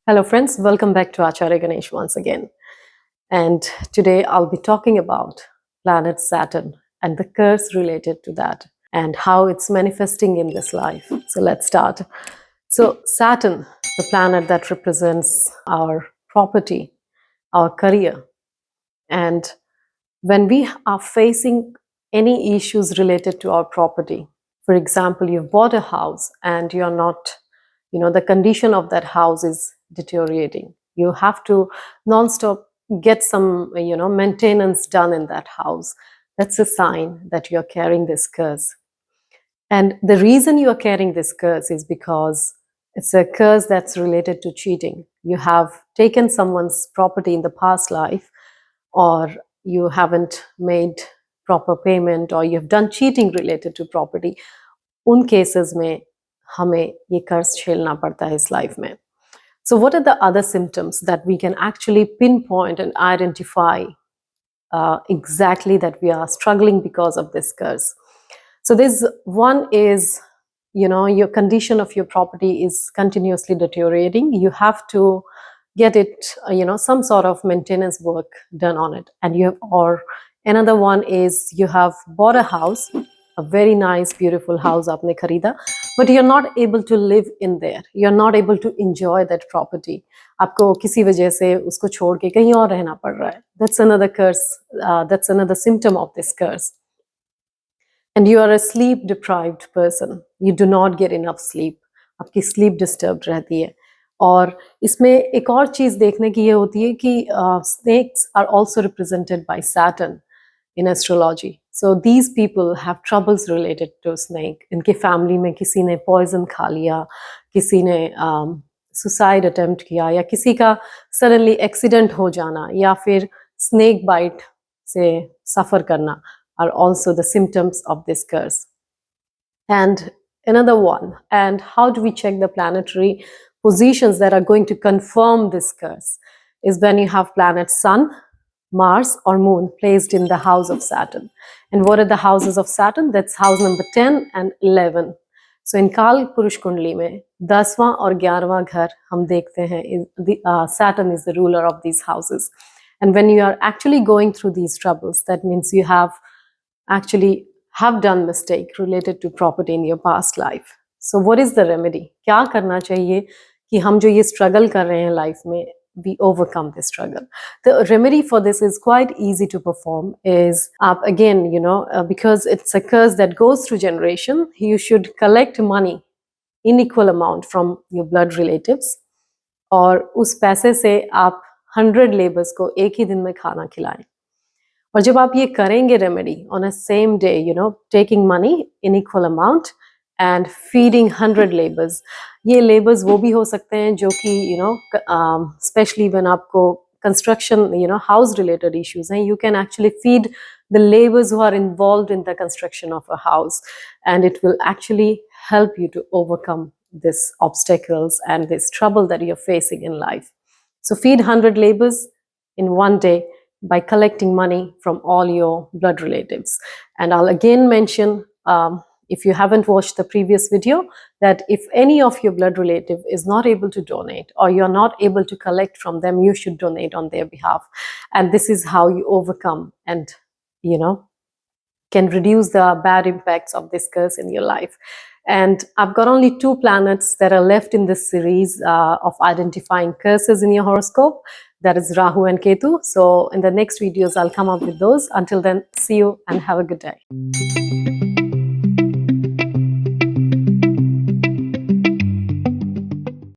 Hello friends, welcome back to Acharya Ganesh once again. And today I'll be talking about planet Saturn and the curse related to that and how it's manifesting in this life. So let's start. So Saturn, the planet that represents our property, our career, and when we are facing any issues related to our property, for example, you've bought a house and you're not, the condition of that house is deteriorating. You have to non-stop get some, maintenance done in that house. That's a sign that you're carrying this curse. And the reason you are carrying this curse is because it's a curse that's related to cheating. You have taken someone's property in the past life, or you haven't made proper payment, or you've done cheating related to property. उन cases में हमें ये कर्ज झेलना पड़ता है इस life में. So what are the other symptoms that we can actually pinpoint and identify exactly that we are struggling because of this curse? So this one is, your condition of your property is continuously deteriorating. You have to get it, some sort of maintenance work done on it. And or another one is you have bought a house, a very nice, beautiful house aapne kharida, but you're not able to live in there. You're not able to enjoy that property. आपको किसी वजह से उसको छोड़ के कहीं और रहना पड़ रहा है. That's another curse. That's another symptom of this curse. And you are a sleep deprived person. You do not get enough sleep. आपकी sleep disturbed रहती है. और इसमें एक और चीज़ देखने की ये होती है कि snakes are also represented by Saturn in astrology. So these people have troubles related to snake. इनके family में किसी ने poison खा लिया, किसी ने suicide attempt किया, या किसी का suddenly accident हो जाना, या फिर snake bite से suffer करना are also the symptoms of this curse. And another one, and how do we check the planetary positions that are going to confirm this curse, is when you have planet Sun, Mars or Moon placed in the house of Saturn. And what are the houses of Saturn? That's house number 10 and 11. So in Kal Purush Kundli में 10वां और 11वां घर हम देखते हैं, Saturn is the ruler of these houses. And when you are actually going through these troubles, that means you have actually have done mistake related to property in your past life. So what is the remedy? क्या करना चाहिए कि हम जो ये struggle कर रहे हैं life में, we overcome this struggle? The remedy for this is quite easy to perform. Is again, because it's a curse that goes through generation, you should collect money in equal amount from your blood relatives, और उस पैसे से आप 100 laborers को एक ही दिन में खाना खिलाएं. और जब आप ये करेंगे remedy on a same day, taking money in equal amount and feeding 100 laborers, ये laborers वो भी हो सकते हैं जो कि especially when आपको construction, house related issues हैं, you can actually feed the laborers who are involved in the construction of a house, and it will actually help you to overcome these obstacles and this trouble that you're facing in life. So feed 100 laborers in one day by collecting money from all your blood relatives. And I'll again mention, if you haven't watched the previous video, that if any of your blood relative is not able to donate, or you're not able to collect from them, you should donate on their behalf. And this is how you overcome and, can reduce the bad impacts of this curse in your life. And I've got only 2 planets that are left in this series of identifying curses in your horoscope. That is Rahu and Ketu. So in the next videos, I'll come up with those. Until then, see you and have a good day.